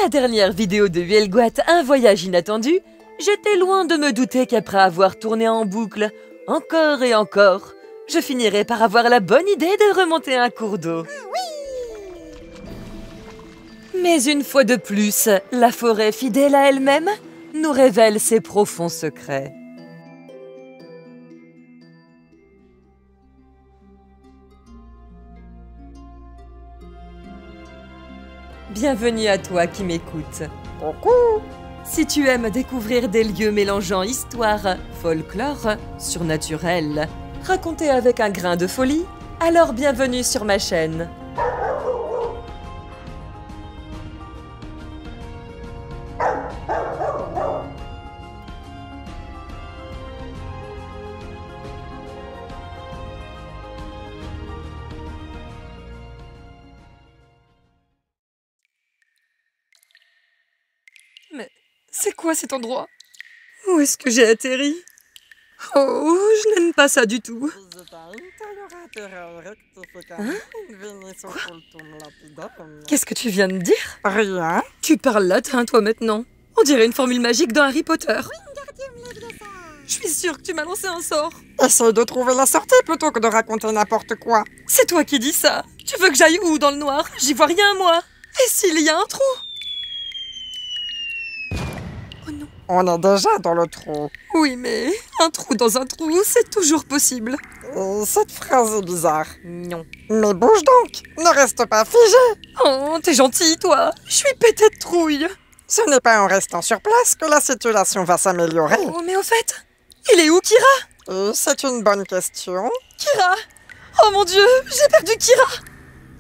la dernière vidéo de Huelgoat, un voyage inattendu, j'étais loin de me douter qu'après avoir tourné en boucle, encore et encore, je finirais par avoir la bonne idée de remonter un cours d'eau. Mais une fois de plus, la forêt fidèle à elle-même nous révèle ses profonds secrets. Bienvenue à toi qui m'écoutes. Coucou! Si tu aimes découvrir des lieux mélangeant histoire, folklore, surnaturel, racontés avec un grain de folie, alors bienvenue sur ma chaîne. Mais c'est quoi cet endroit? Où est-ce que j'ai atterri? Oh, je n'aime pas ça du tout. Hein? Quoi? Qu'est-ce que tu viens de dire? Rien. Tu parles latin, toi, maintenant. On dirait une formule magique dans Harry Potter. Je suis sûre que tu m'as lancé un sort. Essaye de trouver la sortie plutôt que de raconter n'importe quoi. C'est toi qui dis ça. Tu veux que j'aille où dans le noir? J'y vois rien, moi. Et s'il y a un trou? Oh non. On est déjà dans le trou. Oui, mais un trou dans un trou, c'est toujours possible. Cette phrase est bizarre. Non. Mais bouge donc! Ne reste pas figé! Oh, t'es gentil, toi. Je suis pétée de trouille. Ce n'est pas en restant sur place que la situation va s'améliorer. Oh, mais au fait, il est où, Kira? C'est une bonne question. Kira! Oh mon Dieu, j'ai perdu Kira!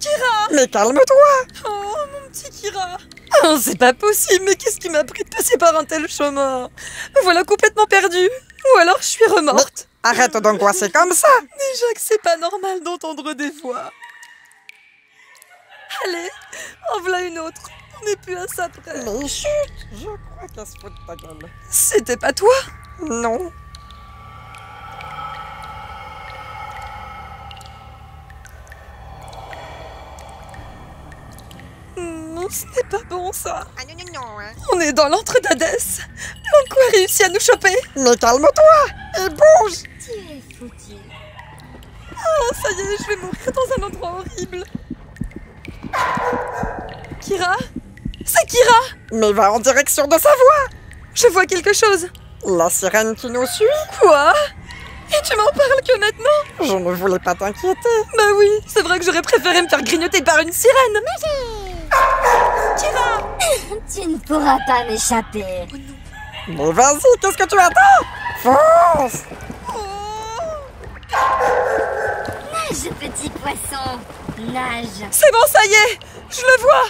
Kira! Mais calme-toi! Oh, mon petit Kira! Oh, c'est pas possible, mais qu'est-ce qui m'a pris de passer par un tel chemin? Me voilà complètement perdue. Ou alors je suis remorte. Mais arrête d'angoisser comme ça! Déjà que c'est pas normal d'entendre des voix. Allez, en voilà une autre. On n'est plus à ça près. Mais chut! Je crois qu'elle se fout de ta gueule. C'était pas toi? Non. Non, ce n'est pas bon ça. Ah non, non, non, hein. On est dans l'antre d'Hadès. L'Anko a réussi à nous choper. Mais calme-toi! Et bouge! Tu es foutu. Oh, ça y est, je vais mourir dans un endroit horrible. Kira? C'est Kira! Mais va en direction de sa voix! Je vois quelque chose. La sirène qui nous suit? Quoi? Et tu m'en parles que maintenant? Je ne voulais pas t'inquiéter. Bah oui, c'est vrai que j'aurais préféré me faire grignoter par une sirène. Kira! Tu ne pourras pas m'échapper. Mais vas-y, qu'est-ce que tu attends? Fonce! Oh, Nage, petit poisson. Nage. c'est bon, ça y est, je le vois.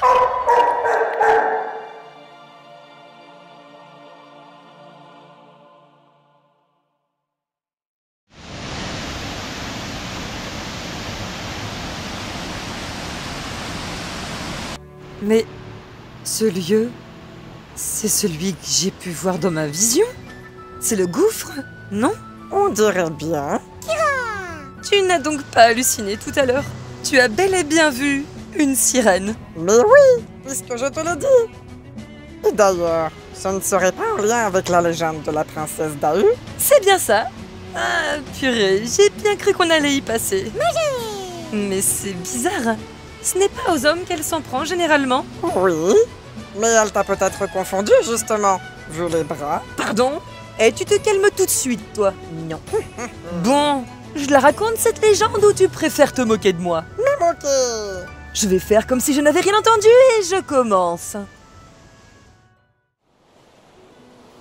Mais ce lieu, c'est celui que j'ai pu voir dans ma vision? C'est le gouffre, non? On dirait bien. Tu n'as donc pas halluciné tout à l'heure. Tu as bel et bien vu une sirène. Mais oui, puisque je te le dis. Et d'ailleurs, ce ne serait pas en lien avec la légende de la princesse Dahu? C'est bien ça. Ah, purée, j'ai bien cru qu'on allait y passer. Mais c'est bizarre. Ce n'est pas aux hommes qu'elle s'en prend généralement. Oui, mais elle t'a peut-être confondu justement, vu les bras. Pardon? Et tu te calmes tout de suite, toi. Non. Bon, je la raconte cette légende ou tu préfères te moquer de moi? Mais moqué! Je vais faire comme si je n'avais rien entendu et je commence.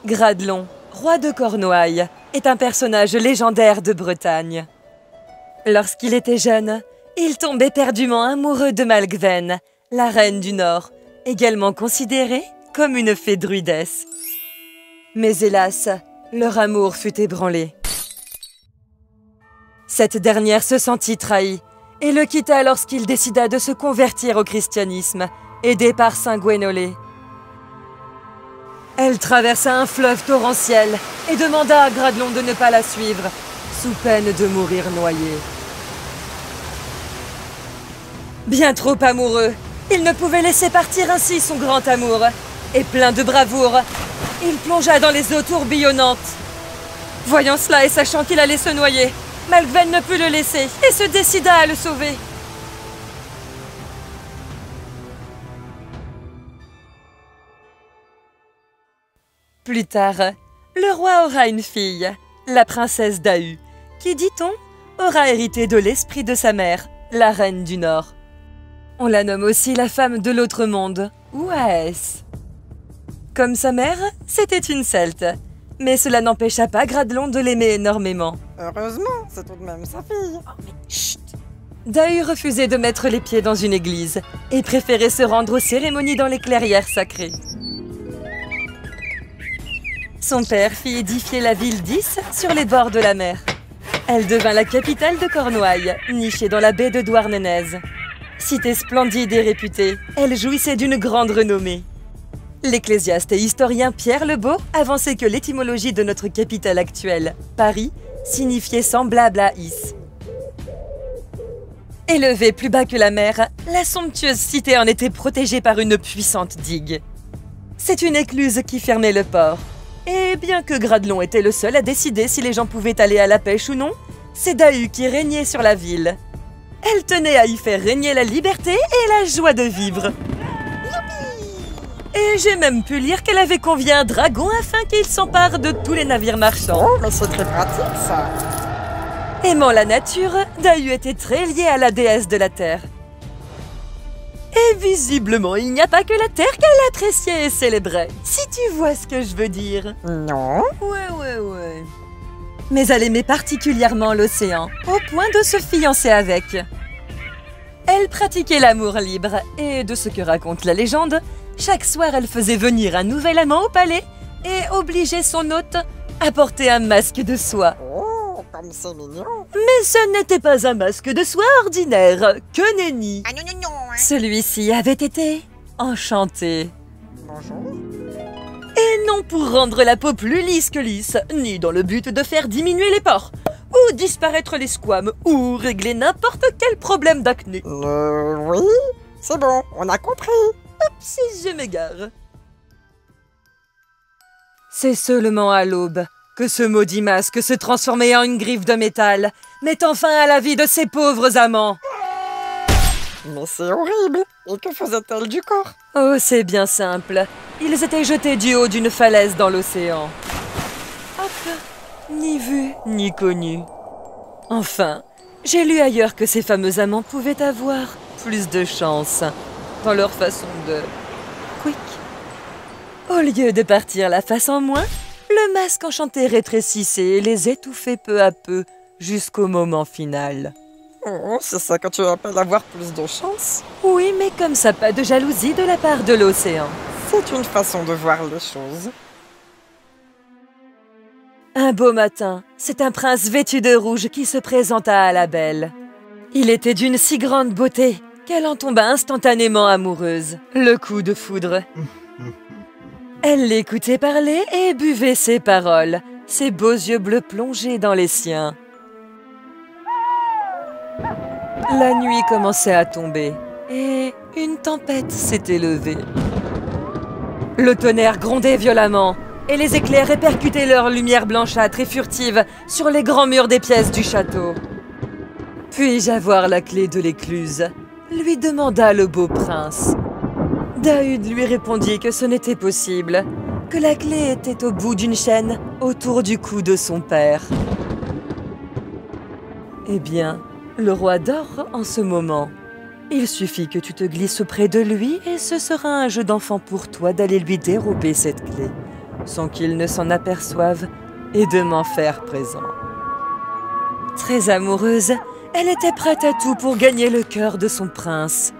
Gradelon, roi de Cornouailles, est un personnage légendaire de Bretagne. Lorsqu'il était jeune, il tombe éperdument amoureux de Malgven, la reine du Nord, également considérée comme une fée druidesse. Mais hélas, leur amour fut ébranlé. Cette dernière se sentit trahie et le quitta lorsqu'il décida de se convertir au christianisme, aidé par Saint Gwénolé. Elle traversa un fleuve torrentiel et demanda à Gradelon de ne pas la suivre, sous peine de mourir noyé. Bien trop amoureux, Il ne pouvait laisser partir ainsi son grand amour. Et plein de bravoure, il plongea dans les eaux tourbillonnantes. Voyant cela et sachant qu'il allait se noyer, Malgven ne put le laisser et se décida à le sauver. Plus tard, le roi aura une fille, la princesse Dahu, qui, dit-on, aura hérité de l'esprit de sa mère, la reine du Nord. On la nomme aussi la femme de l'autre monde, Waes. Comme sa mère, c'était une celte, mais cela n'empêcha pas Gradlon de l'aimer énormément. Heureusement, c'est tout de même sa fille. Oh, mais chut! Dahu refusait de mettre les pieds dans une église et préférait se rendre aux cérémonies dans les clairières sacrées. Son père fit édifier la ville d'Ys sur les bords de la mer. Elle devint la capitale de Cornouailles, nichée dans la baie de Douarnenez. Cité splendide et réputée, elle jouissait d'une grande renommée. L'ecclésiaste et historien Pierre le Beau avançait que l'étymologie de notre capitale actuelle, Paris, signifiait semblable à Is. Élevée plus bas que la mer, la somptueuse cité en était protégée par une puissante digue. C'est une écluse qui fermait le port. Et bien que Gradlon était le seul à décider si les gens pouvaient aller à la pêche ou non, c'est Dahu qui régnait sur la ville. Elle tenait à y faire régner la liberté et la joie de vivre. Et j'ai même pu lire qu'elle avait convié un dragon afin qu'il s'empare de tous les navires marchands. Oh, mais c'est très pratique, ça. Aimant la nature, Dahu était très liée à la déesse de la terre. Et visiblement, il n'y a pas que la terre qu'elle appréciait et célébrait. Si tu vois ce que je veux dire. Non. Ouais. Mais elle aimait particulièrement l'océan, au point de se fiancer avec. Elle pratiquait l'amour libre, et de ce que raconte la légende, chaque soir elle faisait venir un nouvel amant au palais et obligeait son hôte à porter un masque de soie. Oh, comme c'est mignon. Mais ce n'était pas un masque de soie ordinaire, que nenni. Ah non. Celui-ci avait été enchanté. Bonjour. Et non pour rendre la peau plus lisse que lisse, ni dans le but de faire diminuer les pores, ou disparaître les squames, ou régler n'importe quel problème d'acné. Oui, c'est bon, on a compris. Si je m'égare. C'est seulement à l'aube que ce maudit masque se transformait en une griffe de métal, mettant fin à la vie de ses pauvres amants. Mais c'est horrible. Et que faisait-elle du corps? Oh, c'est bien simple. Ils étaient jetés du haut d'une falaise dans l'océan. Hop, ni vu, ni connu. Enfin, j'ai lu ailleurs que ces fameux amants pouvaient avoir plus de chance dans leur façon de... quick. Au lieu de partir la face en moins, le masque enchanté rétrécissait et les étouffait peu à peu jusqu'au moment final. Oh, c'est ça que tu appelles avoir plus de chance? Oui, mais comme ça, pas de jalousie de la part de l'océan. C'est une façon de voir les choses. Un beau matin, c'est un prince vêtu de rouge qui se présenta à la belle. Il était d'une si grande beauté qu'elle en tomba instantanément amoureuse. Le coup de foudre. Elle l'écoutait parler et buvait ses paroles, ses beaux yeux bleus plongés dans les siens. La nuit commençait à tomber et une tempête s'était levée. Le tonnerre grondait violemment et les éclairs répercutaient leur lumière blanchâtre et furtive sur les grands murs des pièces du château. « Puis-je avoir la clé de l'écluse ?» lui demanda le beau prince. Dahu lui répondit que ce n'était possible, que la clé était au bout d'une chaîne autour du cou de son père. Eh bien, le roi dort en ce moment. Il suffit que tu te glisses près de lui et ce sera un jeu d'enfant pour toi d'aller lui dérober cette clé, sans qu'il ne s'en aperçoive et de m'en faire présent. Très amoureuse, elle était prête à tout pour gagner le cœur de son prince.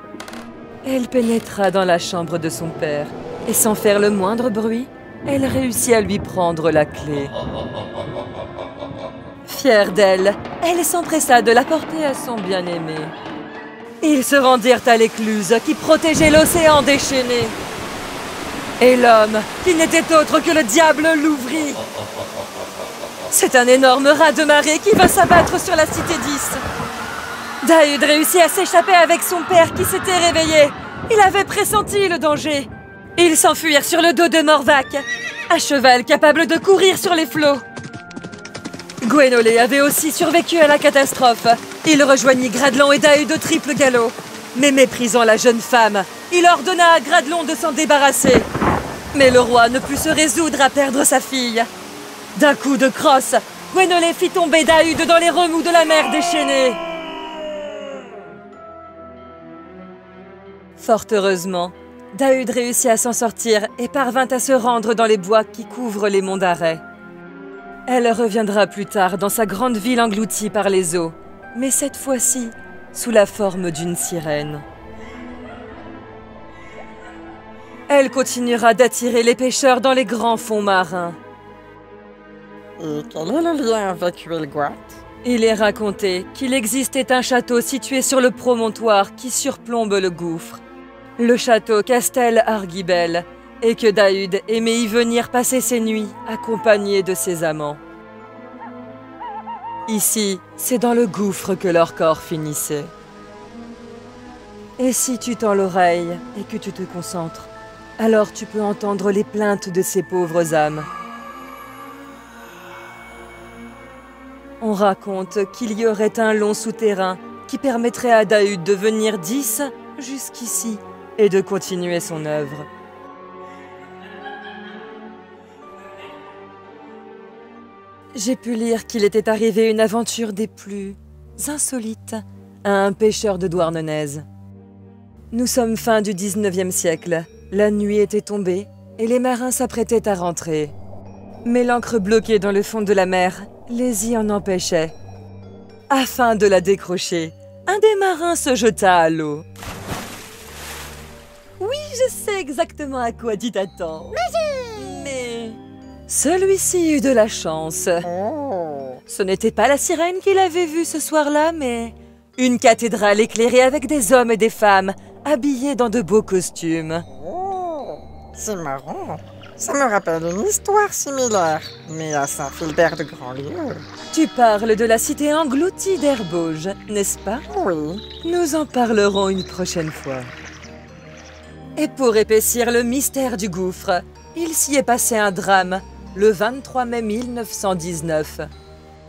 Elle pénétra dans la chambre de son père et sans faire le moindre bruit, elle réussit à lui prendre la clé. Fière d'elle, elle s'empressa de la porter à son bien-aimé. Ils se rendirent à l'écluse qui protégeait l'océan déchaîné. Et l'homme, qui n'était autre que le diable, l'ouvrit. C'est un énorme raz de marée qui va s'abattre sur la cité d'Ys. Dahu réussit à s'échapper avec son père qui s'était réveillé. Il avait pressenti le danger. Ils s'enfuirent sur le dos de Morvac, à cheval capable de courir sur les flots. Gwénolé avait aussi survécu à la catastrophe. Il rejoignit Gradelon et Dahude au triple galop. Mais méprisant la jeune femme, il ordonna à Gradelon de s'en débarrasser. Mais le roi ne put se résoudre à perdre sa fille. D'un coup de crosse, Gwénolé fit tomber Dahude dans les remous de la mer déchaînée. Fort heureusement, Dahude réussit à s'en sortir et parvint à se rendre dans les bois qui couvrent les monts d'Arrée. Elle reviendra plus tard dans sa grande ville engloutie par les eaux, mais cette fois-ci sous la forme d'une sirène. Elle continuera d'attirer les pêcheurs dans les grands fonds marins. Et quel est le lien avec Huelgoat? Il est raconté qu'il existait un château situé sur le promontoire qui surplombe le gouffre. Le château Castel Argibel, et que Dahude aimait y venir passer ses nuits accompagné de ses amants. Ici, c'est dans le gouffre que leur corps finissait. Et si tu tends l'oreille et que tu te concentres, alors tu peux entendre les plaintes de ces pauvres âmes. On raconte qu'il y aurait un long souterrain qui permettrait à Dahude de venir d'Ys jusqu'ici et de continuer son œuvre. J'ai pu lire qu'il était arrivé une aventure des plus insolites à un pêcheur de Douarnenez. Nous sommes fin du 19e siècle. La nuit était tombée et les marins s'apprêtaient à rentrer. Mais l'encre bloquée dans le fond de la mer les y en empêchait. Afin de la décrocher, un des marins se jeta à l'eau. Oui, je sais exactement à quoi tu t'attends. Mais celui-ci eut de la chance. Oh. Ce n'était pas la sirène qu'il avait vue ce soir-là, mais une cathédrale éclairée avec des hommes et des femmes habillés dans de beaux costumes. Oh, c'est marrant. Ça me rappelle une histoire similaire, mais à Saint-Philbert de Grandlieu. Tu parles de la cité engloutie d'Herbauge, n'est-ce pas? Oui. Nous en parlerons une prochaine fois. Et pour épaissir le mystère du gouffre, il s'y est passé un drame, le 23 mai 1919.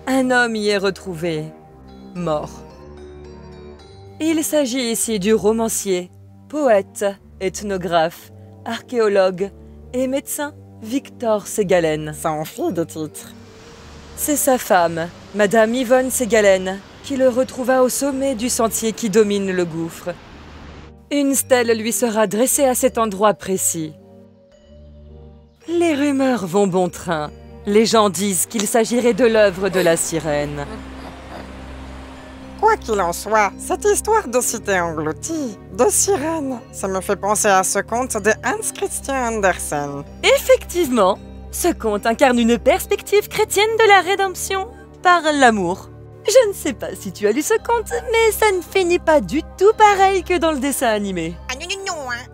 Un homme y est retrouvé, mort. Il s'agit ici du romancier, poète, ethnographe, archéologue et médecin Victor Ségalen. Ça en fait de titres. C'est sa femme, Madame Yvonne Ségalen, qui le retrouva au sommet du sentier qui domine le gouffre. Une stèle lui sera dressée à cet endroit précis. Les rumeurs vont bon train. Les gens disent qu'il s'agirait de l'œuvre de la sirène. Quoi qu'il en soit, cette histoire de cité engloutie, de sirène, ça me fait penser à ce conte de Hans Christian Andersen. Effectivement, ce conte incarne une perspective chrétienne de la rédemption par l'amour. Je ne sais pas si tu as lu ce conte, mais ça ne finit pas du tout pareil que dans le dessin animé. Ah non, non, non, hein.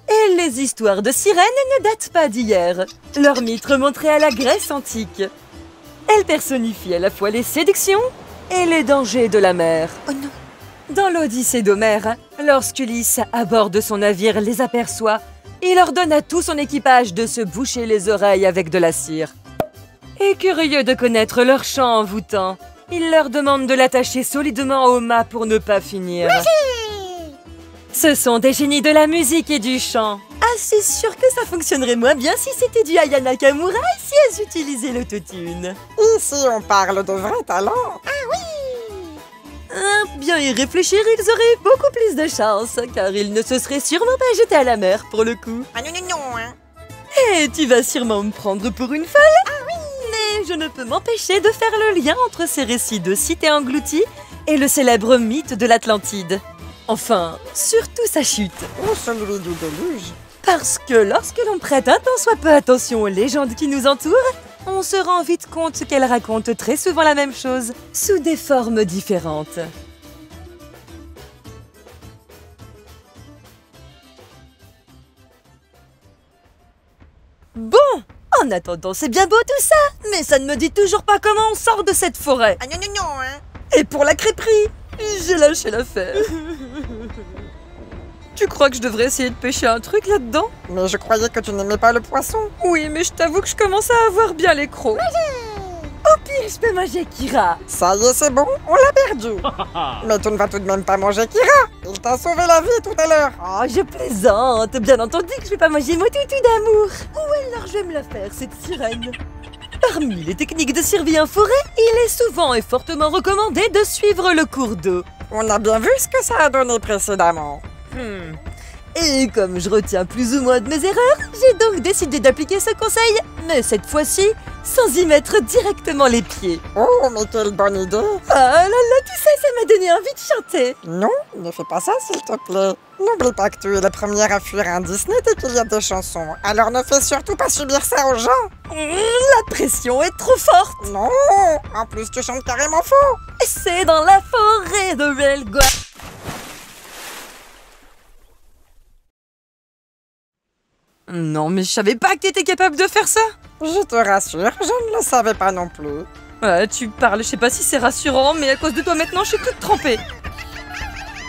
Et les histoires de sirènes ne datent pas d'hier. Leur mythe remonterait à la Grèce antique. Elles personnifient à la fois les séductions et les dangers de la mer. Oh non. Dans l'Odyssée d'Homère, lorsqu'Ulysse, à bord de son navire, les aperçoit, il ordonne à tout son équipage de se boucher les oreilles avec de la cire. Et curieux de connaître leur chant envoûtant, il leur demande de l'attacher solidement au mât pour ne pas finir. Ce sont des génies de la musique et du chant. Ah, c'est sûr que ça fonctionnerait moins bien si c'était du Aya Nakamura et si elles utilisaient l'autotune. Ici, on parle de vrais talents. Bien y réfléchir, ils auraient beaucoup plus de chance, car ils ne se seraient sûrement pas jetés à la mer, pour le coup. Ah non, non, non, hein. Et tu vas sûrement me prendre pour une folle. Ah oui. Mais je ne peux m'empêcher de faire le lien entre ces récits de cité engloutie et le célèbre mythe de l'Atlantide. Enfin, surtout sa chute. Ou celui du déluge. Parce que lorsque l'on prête un tant soit peu attention aux légendes qui nous entourent, on se rend vite compte qu'elles racontent très souvent la même chose, sous des formes différentes. Bon, en attendant, c'est bien beau tout ça, mais ça ne me dit toujours pas comment on sort de cette forêt. Ah non, non, non, hein. Et pour la crêperie, J'ai lâché l'affaire. Tu crois que je devrais essayer de pêcher un truc là-dedans? Mais je croyais que tu n'aimais pas le poisson. Oui, mais je t'avoue que je commence à avoir bien les crocs. Au pire, je peux manger Kira. Ça y est, c'est bon, on l'a perdu. Mais tu ne vas tout de même pas manger Kira. Il t'a sauvé la vie tout à l'heure. Oh, je plaisante. Bien entendu que je vais pas manger mon toutou d'amour. Ou alors je vais me la faire, cette sirène. Parmi les techniques de survie en forêt, il est souvent et fortement recommandé de suivre le cours d'eau. On a bien vu ce que ça a donné précédemment. Et comme je retiens plus ou moins de mes erreurs, j'ai donc décidé d'appliquer ce conseil, mais cette fois-ci, sans y mettre directement les pieds. Oh, mais quelle bonne idée. Ah là là, tu sais, ça m'a donné envie de chanter. Non, ne fais pas ça s'il te plaît. N'oublie pas que tu es la première à fuir un Disney dès qu'il y a des chansons. Alors ne fais surtout pas subir ça aux gens. La pression est trop forte. Non, en plus tu chantes carrément faux. C'est dans la forêt de Belgoa. Non, mais je savais pas que t'étais capable de faire ça. Je te rassure, je ne le savais pas non plus. Ouais, tu parles, je sais pas si c'est rassurant, mais à cause de toi maintenant, je suis toute trempée.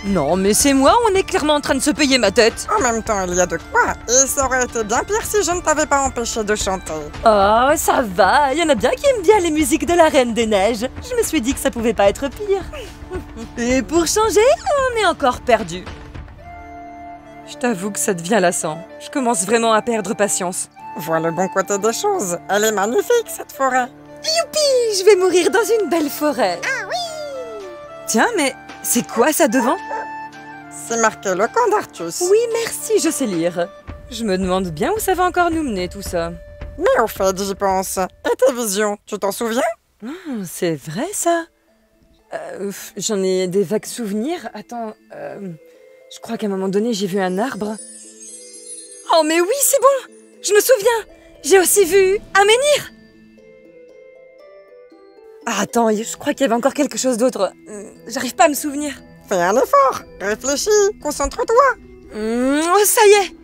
Non, mais c'est moi, on est clairement en train de se payer ma tête. En même temps, il y a de quoi. Et ça aurait été bien pire si je ne t'avais pas empêché de chanter. Oh, ça va, il y en a bien qui aiment bien les musiques de la Reine des Neiges. Je me suis dit que ça pouvait pas être pire. Et pour changer, on est encore perdu. Je t'avoue que ça devient lassant. Je commence vraiment à perdre patience. Vois le bon côté des choses. Elle est magnifique, cette forêt. Youpi, je vais mourir dans une belle forêt. Ah oui. Tiens, mais c'est quoi ça devant? C'est marqué le camp d'Artus. Oui, merci, je sais lire. Je me demande bien où ça va encore nous mener, tout ça. Mais au fait, j'y pense. Et tes visions, tu t'en souviens? C'est vrai, ça? J'en ai des vagues souvenirs. Attends, je crois qu'à un moment donné, j'ai vu un arbre. Oh, mais oui, c'est bon! Je me souviens! J'ai aussi vu un menhir! Ah, attends, je crois qu'il y avait encore quelque chose d'autre. J'arrive pas à me souvenir. Fais un effort, réfléchis, concentre-toi. Ça y est!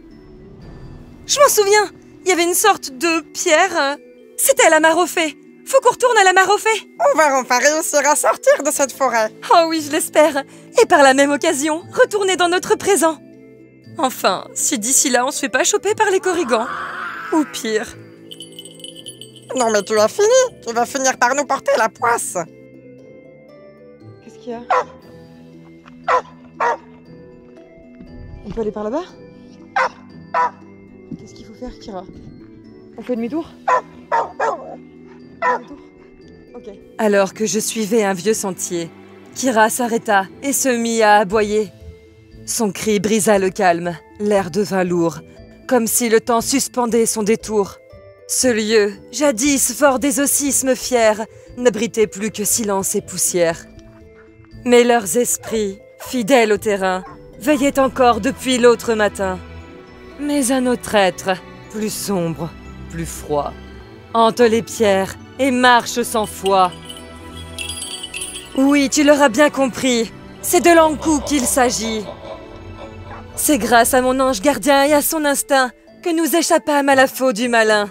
Je m'en souviens! Il y avait une sorte de pierre. C'était la mare aux fées. Faut qu'on retourne à la mare aux fées. On va enfin réussir à sortir de cette forêt. Oh oui, je l'espère. Et par la même occasion, retourner dans notre présent. Enfin, si d'ici là, on se fait pas choper par les corrigans. Ou pire. Non mais tu as fini. Tu vas finir par nous porter la poisse. Qu'est-ce qu'il y a? On peut aller par là-bas? Qu'est-ce qu'il faut faire, Kira? On fait demi-tour? Ok. Alors que je suivais un vieux sentier, Kira s'arrêta et se mit à aboyer. Son cri brisa le calme, l'air devint lourd, comme si le temps suspendait son détour. Ce lieu, jadis fort des ossismes fiers, n'abritait plus que silence et poussière. Mais leurs esprits, fidèles au terrain, veillaient encore depuis l'autre matin. Mais un autre être, plus sombre, plus froid, hante les pierres et marche sans foi. Oui, tu l'auras bien compris, c'est de l'Ankou qu'il s'agit. C'est grâce à mon ange gardien et à son instinct que nous échappâmes à la faux du malin.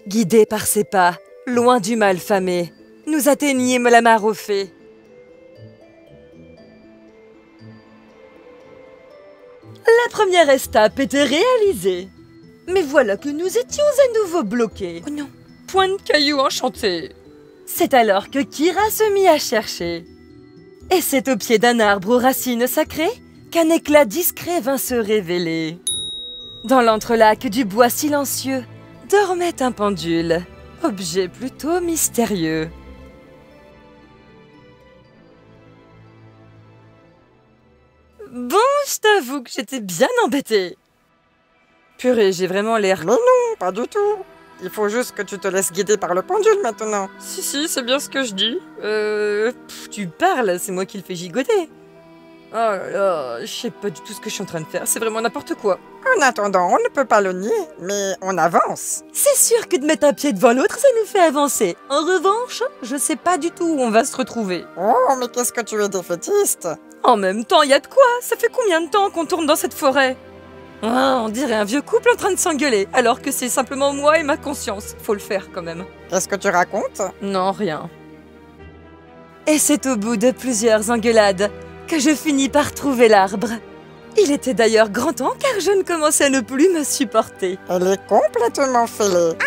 Guidés par ses pas, loin du mal famé, nous atteignîmes la mare aux fées. La première étape était réalisée. Mais voilà que nous étions à nouveau bloqués. Oh non, point de cailloux enchanté. C'est alors que Kira se mit à chercher. Et c'est au pied d'un arbre aux racines sacrées qu'un éclat discret vint se révéler. Dans l'entrelac du bois silencieux dormait un pendule, objet plutôt mystérieux. Bon, je t'avoue que j'étais bien embêtée. Purée, j'ai vraiment l'air... Mais non, pas du tout. Il faut juste que tu te laisses guider par le pendule maintenant. Si, c'est bien ce que je dis. Tu parles, c'est moi qui le fais gigoter. Oh là là, je sais pas du tout ce que je suis en train de faire, c'est vraiment n'importe quoi. En attendant, on ne peut pas le nier, mais on avance. C'est sûr que de mettre un pied devant l'autre, ça nous fait avancer. En revanche, je sais pas du tout où on va se retrouver. Oh, mais qu'est-ce que tu es défaitiste. En même temps, y a de quoi? Ça fait combien de temps qu'on tourne dans cette forêt? Ah, on dirait un vieux couple en train de s'engueuler, alors que c'est simplement moi et ma conscience. Faut le faire quand même. Qu'est-ce que tu racontes? Non, rien. Et c'est au bout de plusieurs engueulades que je finis par trouver l'arbre. Il était d'ailleurs grand temps car je ne commençais à ne plus me supporter. Elle est complètement fêlée.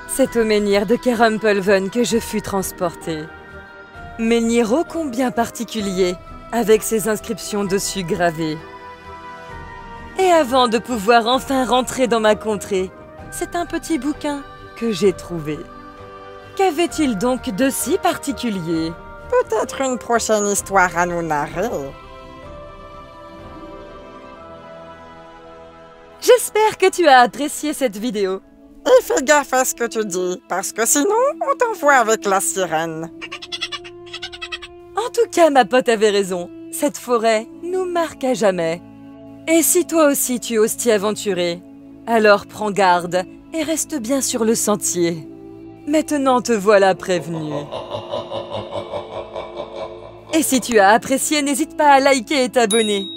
C'est au menhir de Kerumpelven que je fus transportée. Menhir ô combien particulier, avec ses inscriptions dessus gravées. Et avant de pouvoir enfin rentrer dans ma contrée, c'est un petit bouquin que j'ai trouvé. Qu'avait-il donc de si particulier? Peut-être une prochaine histoire à nous narrer. J'espère que tu as apprécié cette vidéo. Et fais gaffe à ce que tu dis, parce que sinon, on t'envoie avec la sirène. En tout cas, ma pote avait raison. Cette forêt nous marque à jamais. Et si toi aussi tu oses t'y aventurer, alors prends garde et reste bien sur le sentier. Maintenant te voilà prévenu. Et si tu as apprécié, n'hésite pas à liker et t'abonner.